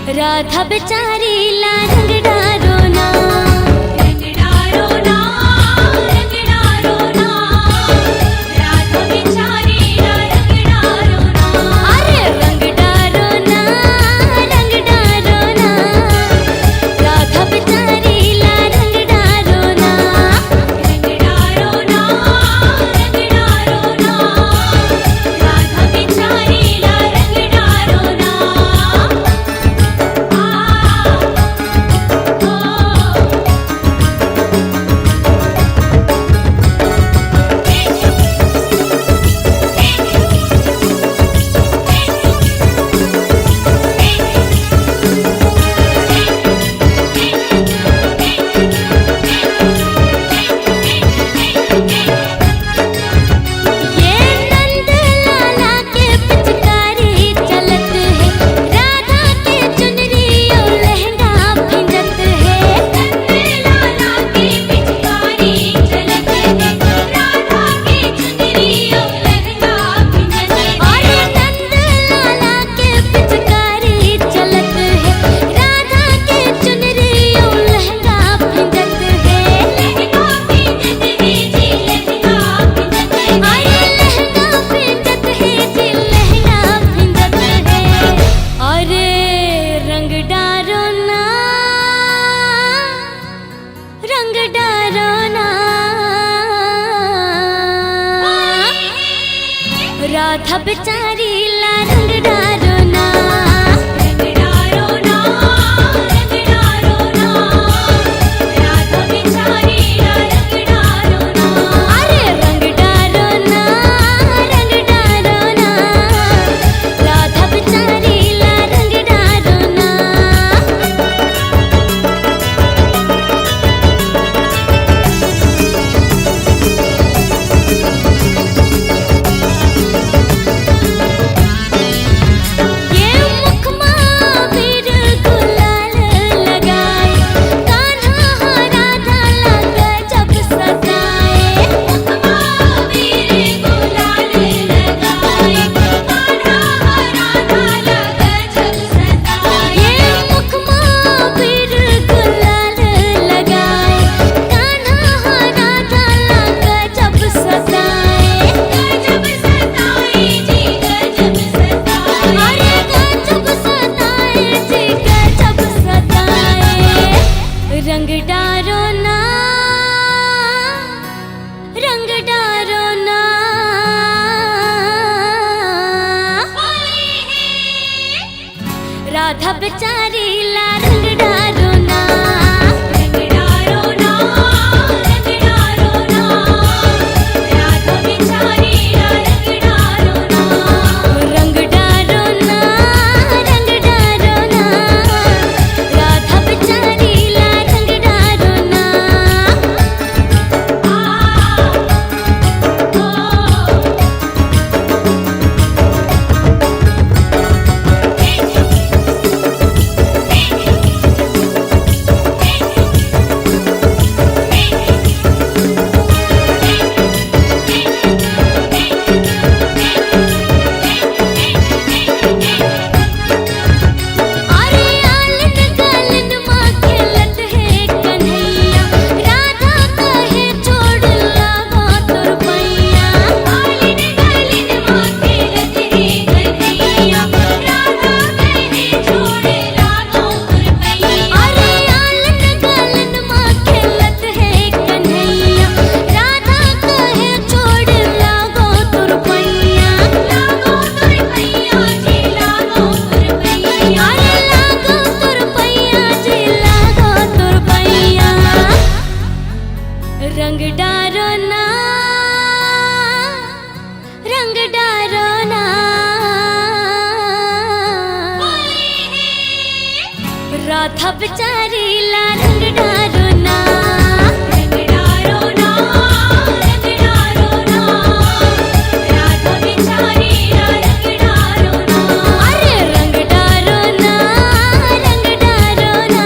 राधा बेचारी ला रंग डारो ना, रंग डारो ना, रंग डारो ना, राधा बेचारी ला रंग डारो ना। अरे रंग डारो ना, रंग डारो ना, राधा बेचारी ला रंग डारो ना, रंग डारो ना, रंग डारो ना, राधा बेचारी ला रंग डारो ना। ये नंद लाला के पिचकारी चलत है, राधा के चुनरी और लहंगा भिंजत है। नंद लाला की पिचकारी चलत है, राधा की चुनरी और लहंगा भिंजत है। अरे नंद लाला के पिचकारी चलत है, राधा के चुनरी और लहंगा भिंजत है। लहंगा भिंजत है जी, लहंगा भिंजत है। अरे लहंगा भिंजत है जी, लहंगा भिंजत है। अरे रंग डारो ना, रंग डारो ना, राधा बेचारी ला रंग डारो ना, रंग डारो ना, रंग डारो ना, राधा बेचारी ला रंग डारो ना। अरे रंग डारो ना, रंग डारो ना, राधा बेचारी ला रंग डारो ना। ये मुखमा वीर गुलाल लगाए, कान्हा राधा लग जब सताए। वीर गुलाल लगाए, कान्हा राधा लग जब सताए। ये मुखमा वीर गुलाल लगाए, कान्हा राधा लग जब सताए। गजब सताए जी, गजब सताए। अरे गजब सताए जी, गजब सताए। रंग डारो ना, रंग डारो ना, राधा बेचारी ला रंग डारो ना, रंग डारो ना, रंग डारो ना, राधा बेचारी ला रंग डारो ना। रंग डारो ना, रंग डारो ना, राधा बेचारी ला रंग डारो ना। अरे आलन गालन माँ खेलत है कन्हैया, राधा कहे छोड़ लागा तुर पैया। आलिन गालिन माँ खेलत है कन्हैया, राधा कहे छोड़ लागो तुरपैया। अरे आलन गालन माँ खेलत है कन्हैया, राधा कहे छोड़ लागो तुर पैया। लागो तुरपैया जी, लागो तुरपैया। अरे लागो तुर पैया जी, लागो तुर पैया। रंग डारो ना, रंग डारो ना, राधा बेचारी ला रंग डारो ना, रंग डारो ना, रंग डारो ना, राधा बेचारी ला रंग डारो ना। अरे रंग डारो ना, रंग डारो ना,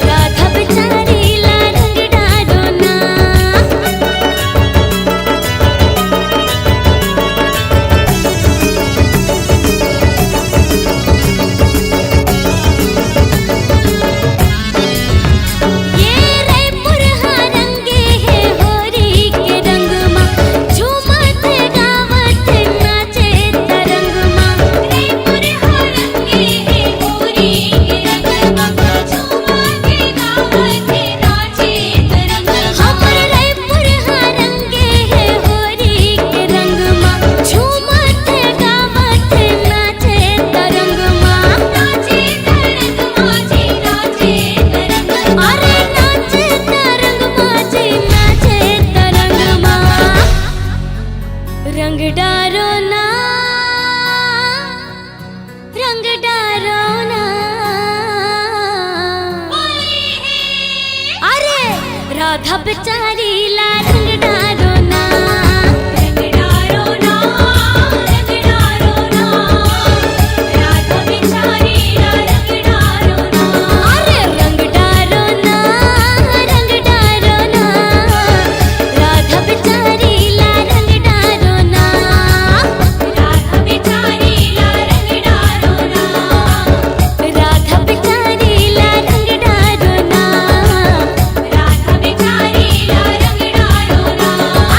राधा बेचारी ला रंग डारो ना। रंग डारो ना। अरे राधा बेचारी ला रंग डारो ना। रंग डारो ना, रंग डारो ना, राधा बेचारी ला रंग डारो ना। अरे रंग डारो ना, रंग डारो ना, राधा बेचारी ला रंग डारो ना। राधा बेचारी ला रंग डारो ना, राधा बेचारी ला रंग डारो ना। राधा बेचारी ला रंग डारो ना।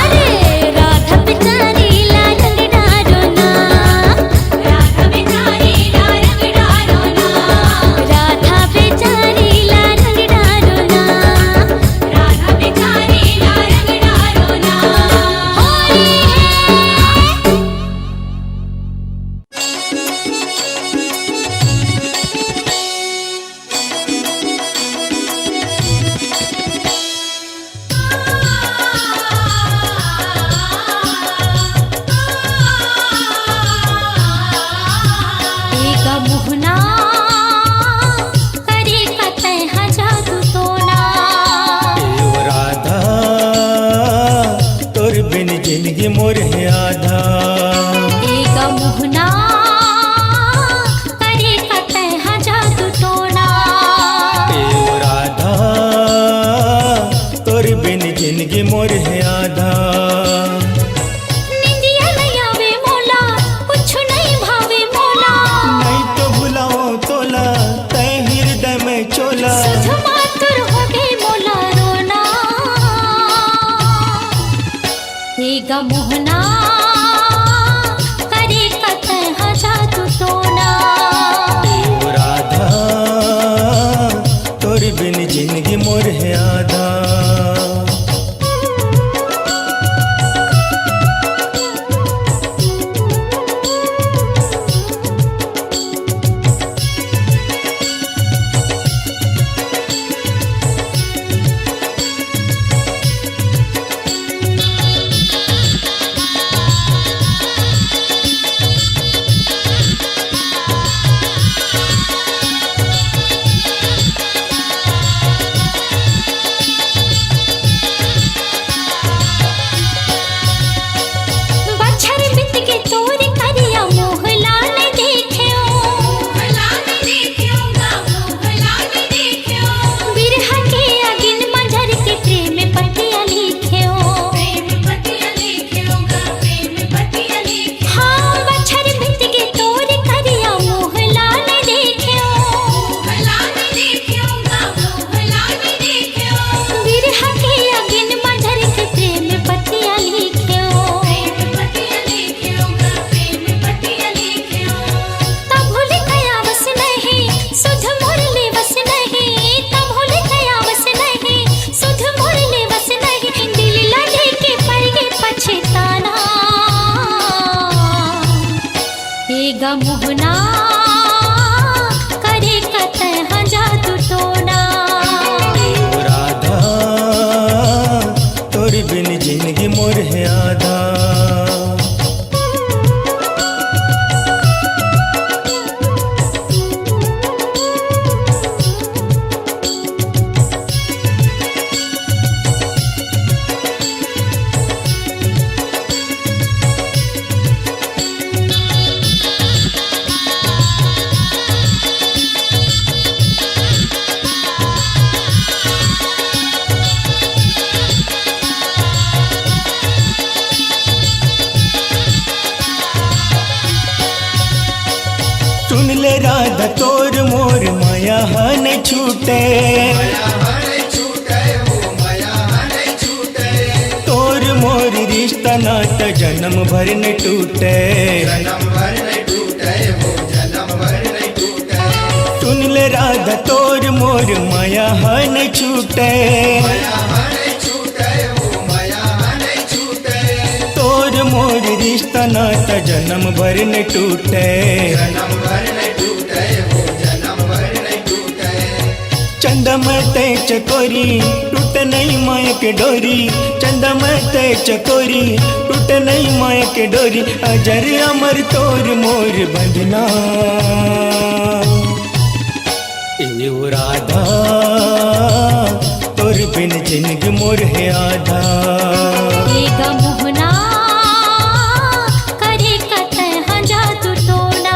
अरे राधा बेचारी ला रंग डारो ना। राधा बेचारी ला रंग डारो ना। राधा बेचारी ला रंग डारो ना। राधा बेचारी ला रंग डारो ना। होली है। एका मोहना करे कतै जादू टोना। एव राधा तोर बिन जिंदगी मोर है आधा। एका मोहना करे कतै जादू टोना। एव राधा तोर बिन जिंदगी मोर है आधा। निंदिया नहीं आवे मोला, कुछ नहीं भावे मोला। नहीं तो भुलाओ तोला तय हृदय में चोला। सुध मातुर हो गई मोला रोना। एका मोहना करे कतै जादू टोना। एव राधा तोर बिन जिंदगी मोर है आधा। बछर बित के तोर करिया मोहला ने देख्यो। मोहला ने देखियो गा, मोहला ने देखियो। बिरहा के अगिन मंझर के प्रेम पतिया लिख्यो। प्रेम पतिया लिखियो गा, प्रेम पतिया लिखियो। हाँ बछर बित के तोर करिया मोहला ने देख्यो। मोहला ने देखियो गा, मोहला ने देखियो। बिरहा के अगिन मंझर के प्रेम पतिया लिख्यो। प्रेम पतिया लिखियो गा, प्रेम पतिया लिखियो। तब भूल गया बस नहीं, सुध मोर ले बस नहीं। तब भूल गया बस नहीं, सुध मोर ले बस नहीं। दिल लगे के पड़ गए पछताना। एगा मोहना करे कतै जादू टोना। एव राधा तोर बिन जिंदगी मोर है आधा। सुन ले राधा तोर मोर माया न छूटे। तोर मोर रिश्ता नाता जन्म भर न टूटे। सुन ले राधा तोर मोर माया न छूटे। तोर मोर रिश्ता नाता जन्म भर न टूटे। चंदा में ते चकोरी टूट नहीं माया के डोरी। चंदा में ते चकोरी टूट नहीं माया के डोरी। अजर अमर तोर मोर बंधना। जिंदगी मोर है आधा। एगा मोहना करे कतः जादू टोना।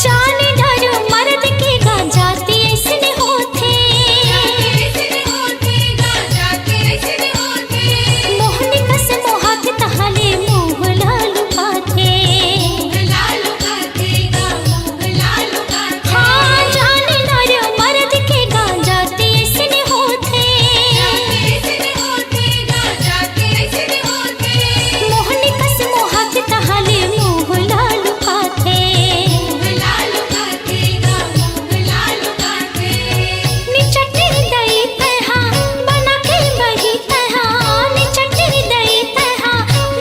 जाने डर मर्द के गा जाती ऐसने होते। मोहनी कस मोहात तहाले मोह लालू पाथे। हाँ जाने डर मर्द के गा जाती ऐसने होते। मोहनी कस मोहात तहाले मोह लालू पाथे। निचटे दई तहा बना के बही तहा। निचटे दई तहा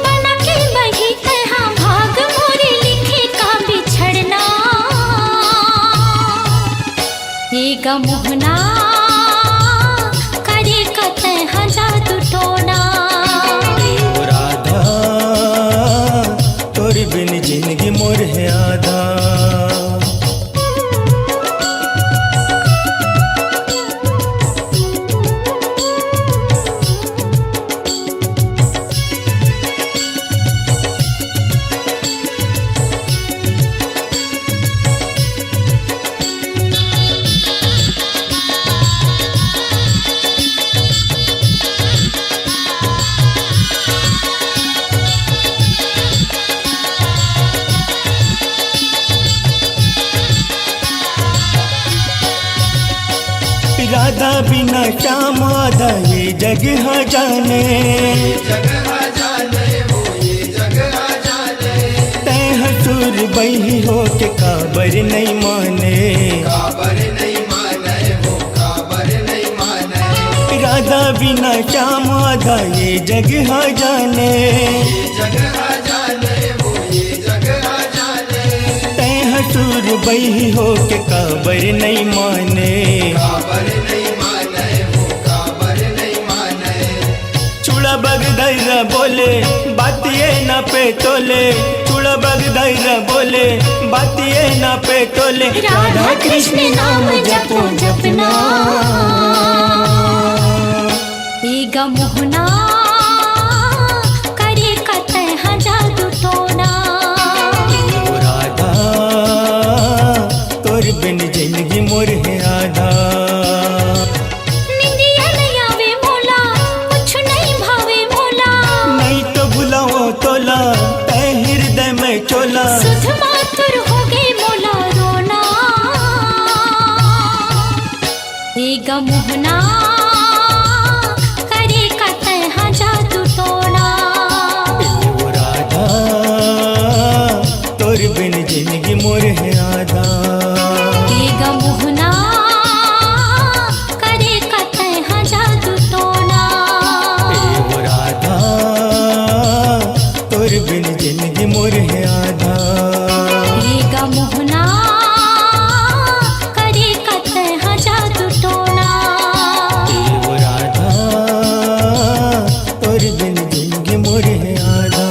बना के बही तहा। भाग मोरे लिखे का बिछड़ना। एगा मोहना करे कतः जादू टोना। ओ राधा तोर बिन जिंदगी मोर है आधा। राधा बिना श्याम आधा ये जग हाँ जाने। तै हसूर बही हो के काबर नहीं माने। राधा बिना श्याम आधा ये जग हाँ जाने। तै हसूर बही हो के काबर नहीं माने। चूड़ा बग दैरा बोले बातिए ना पे तोले। चूड़ा बग दैरा बोले बातिए ना पे तोले। राधा कृष्ण नाम जपो जपना। एगा मोहना करे कतः जादू टोना। ओ राधा तोर बिन जिंदगी मोर है आधा। निंदिया नहीं आवे मोला कुछ नहीं भावे मोला। नहीं तो बुलाओ तोला तै हृदय में चोला। सुध मातुर हो गई मोला रोना। एगा मोहना करे कतः जादू टोना। ओ राधा तोर बिन जिंदगी मोर है आधा। एगा मोहना करे कतः जादू टोना। ओ राधा तोर बिन जिंदगी मोर है आधा। एगा मोहना करे कतः जादू टोना। ओ राधा तोर बिन जिंदगी मोर है आधा।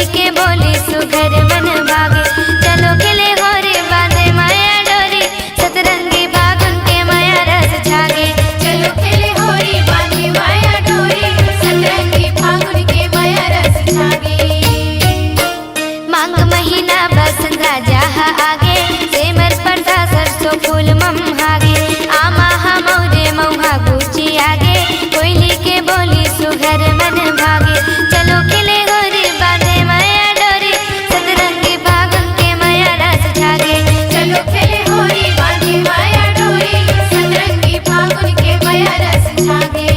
कोयली के बोली सुघर मन भागे चलो खेले होरी बांधे माया डोरी सतरंगी फागुन के माया रस छागे चलो खेले होरी बांधी माया डोरी सतरंगी फागुन के माया रस छागे मांग महीना बसंत राजा आगे सेमर पर्दा सरसों फूल मम हागे आमा हमौरे मौहा गुची आगे कोयली के बोली सुघर मन भागे चलो खेले होरी बांधे माया डोरी सतरंगी फागुन के माया रस छागे चलो खेले होरी बांधी माया डोरी सतरंगी फागुन के माया रस छागे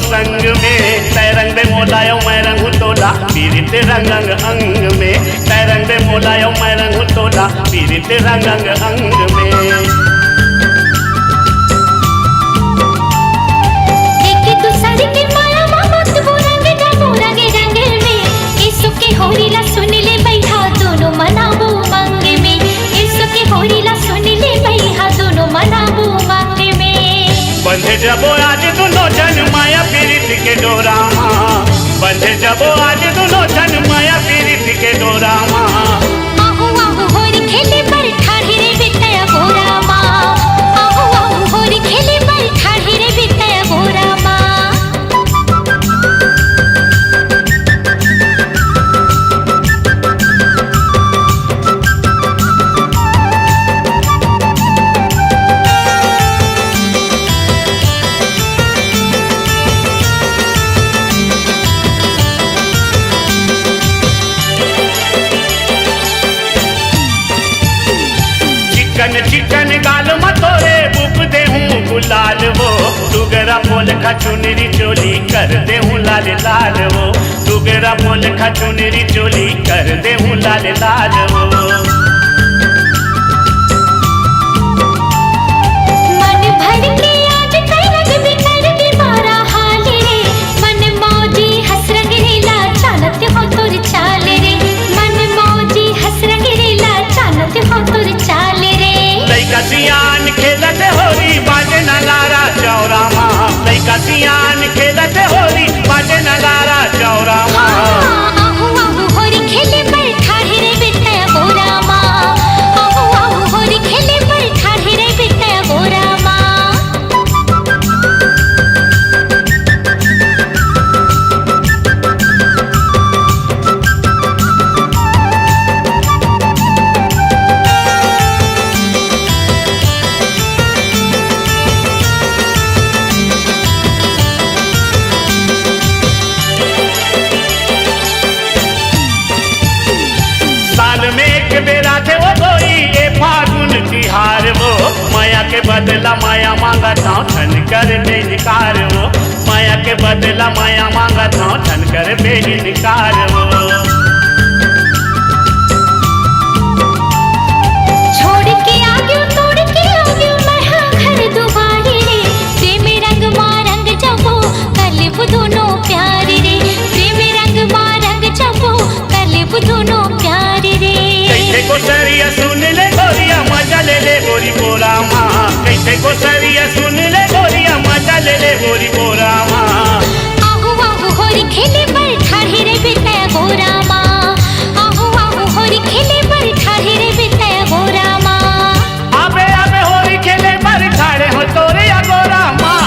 संग में तै रंग दे मोलायो मैं रंग तोला पीरित रंग अंग अंग में तै रंग दे मोलायो मैं रंग तोला पीरित रंग अंग अंग में देखे दूसरे के माया मोहब्बत वो रंग डबो रंगे रंग में इसो के होरीला सुन ले बैठा दोनों मनाबो मंग में इसो के होरीला सुन ले बैठा दोनों मनाबो मंग में बंधे जबो आज दोनों जन माया पीरित के डोरा बंधे जबो आज दोनों जन माया पीरित के डोरा आहू आहू होरी खेले पर ठाढ़ी रे बितया गोरा माँ आहू आहू होरी खेले पर ठाढ़ी रे बितया गोरा माँ चिकन चिकन गाल मतोरे बुक दे हूँ गुलाल वो टुगरा बोल खा चुनरी चोली कर दे हूँ लाल लाल वो टुगरा बोल खा चुनरी चोली कर दे हूँ लाल लाल वो मन भर के आज कई रंग बिखर के मारा हाल रे मन मौजी हंस रंग रेला चालत हो तुर चाल रे मन मौजी हंस रंग रेला चालत हो तुर चाल रे लइका सियान खेलत होरी बाजे न लारा चौरा लइका सियान खेलत होरी बाजे न लारा चौरा आहू आहू होरी खेले पर ठाढ़ी रे बितया गोरा माँ आहू आहू होरी खेले पर ठाढ़ी रे बितया गोरा माँ साल में एक बेरा थे वो कोई ये फागुन तिहार वो माया के बदला माया मांगा था ठन कर बेनिकार वो माया के बदला माया मांगा था ठन कर बेनिकार वो छोड़ के आगे तोड़ के आगे मैं हाँ घर दुबारी रे प्रेम रंग माँ रंग जबो कलिब दोनों प्यार रे प्रेम रंग माँ रंग जबो कलिब दोनों प्यार रे कैसे को सरिया सुन ले गोरिया मजा ले ले गोरी बोरा माँ कैसे को सरिया सुन ले गोरिया मजा ले ले गोरी बोरा माँ आहू आहू होरी खेले पर ठाढ़ी रे बितया गोरा माँ आहू आहू होरी खेले पर ठाढ़ी रे बितया गोरा माँ आबे आबे होरी खेले बर ठाड़े हो तोरे अगोरा माँ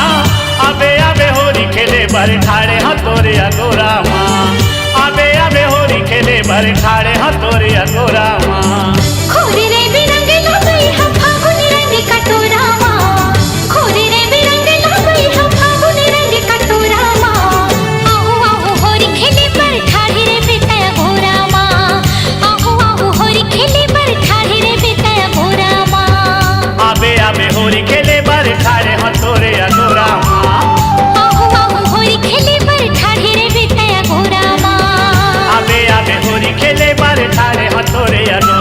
आबे आबे होरी खेले बर ठाड़े हो तोरे अगोरा माँ आबे आबे होरी खेले बर ठाड़े हो तोरे अगोरा माँ खोरे रे बिरंग लगई हम फागुन रंग कटोरा माँ खोरे रे बिरंग लगई हम फागुन रंग कटोरा माँ आहू आहू होरी खेले पर ठाढ़ी रे बितया गोरा माँ आहू आहू होरी खेले पर ठाढ़ी रे बितया गोरा माँ आबे आबे होरी खेले बर ठाड़े हो तोरे अगोरा माँ आहू आहू होरी खेले पर ठाढ़ी रे बितया गोरा माँ आबे आबे होरी खेले बर ठाड़े हो तोरे अगोरा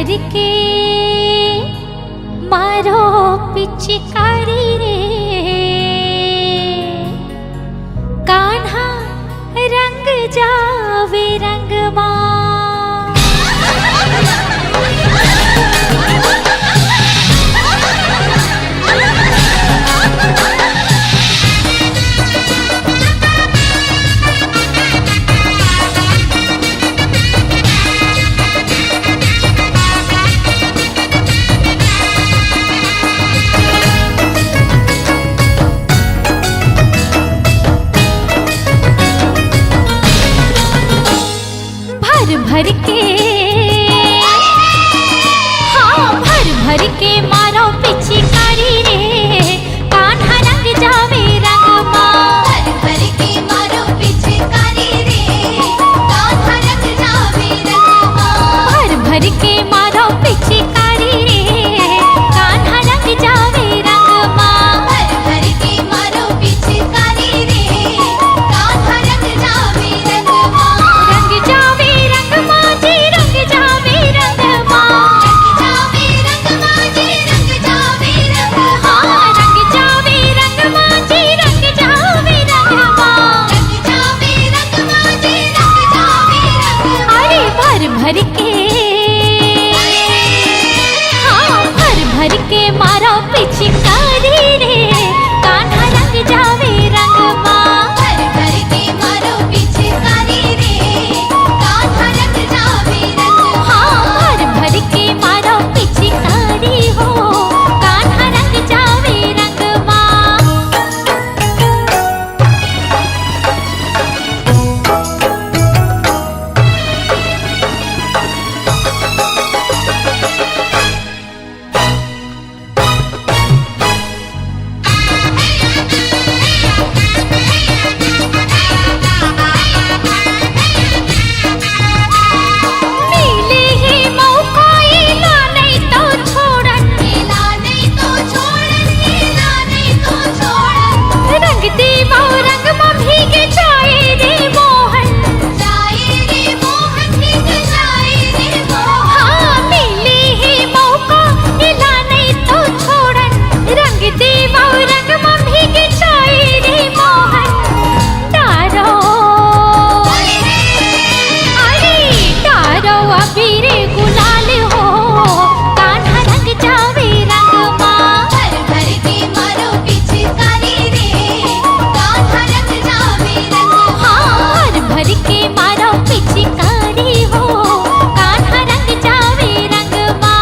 भर के मारो पिचकारी रे कान्हा रंग जावे रंगमा। भर के हाँ भर भर के मारो पिचकारी रे कान्हा रंग जावे रंगमा। भर भर के मारो पिचकारी रे कान्हा रंग जावे रंगमा। भर भर के मारो पिचकारी रे कान्हा रंग जावे रंगमा। भर भर के मारो पिचकारी रे कान्हा रंग जावे रंगमा। रंग जावे रंगमा जी रंग जावे रंगमा। रंग जावे रंगमा जी रंग जावे रंगमा। हाँ रंग जावे रंगमा जी रंग जावे रंगमा। रंग जावे रंगमा जी रंग जावे रंगमा। अरे भर भर के हाँ भर भर के मारो पिचकारी रे कान्हा रंग जावे रंगमा। भर भर के मारो पिचकारी रे कान्हा रंग जावे रंगमा। हाँ भर भर के मारो पिचकारी हो कान्हा रंग जावे रंगमा। मिले ही मौका इला नहीं तो छोड़न। नीला नहीं तो छोड़न नीला नहीं तो छोड़न। रंग देवा रंग में भीगे जाए रे मोहन। जाए रे मोहन भीग जाए रे मोहन। हाँ मिले ही मौका इला नहीं तो छोड़न। रंग देवा रंग में भीगे जाए रे मोहन। तारो अरे तारो अबीर गुलाल हो कान्हा रंग जावे रंगमा। भर भर के मारो पिचकारी रे कान्हा रंग जावे रंगमा। हाँ भर भर के मारो पिचकारी हो कान्हा रंग जावे रंगमा।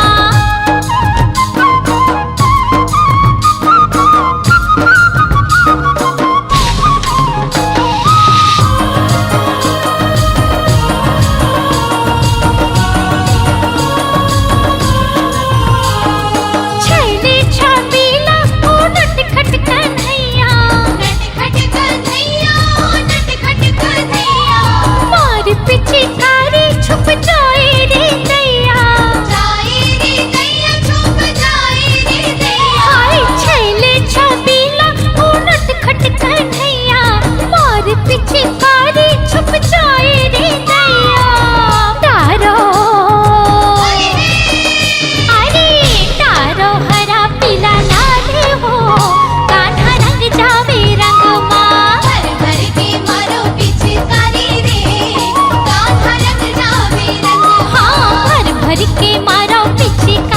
छैले छबीला ओ नटखट कन्हैया। नटखट कन्हैया नटखट कन्हैया। मार पिचकारी छुप जाए रे दैया। जाए रे दैया छुप जाए रे दैया। हाय छैले छबीला ओ नटखट कन्हैया। मार पिचकारी छुप जाए रे दैया। तारो अरे तारो हरा पीला लाल हो कान्हा रंग जावे रंगमा। भर भर के मारो पिचकारी रे कान्हा रंग जावे रंगमा। हाँ भर भर के मारो पिचकारी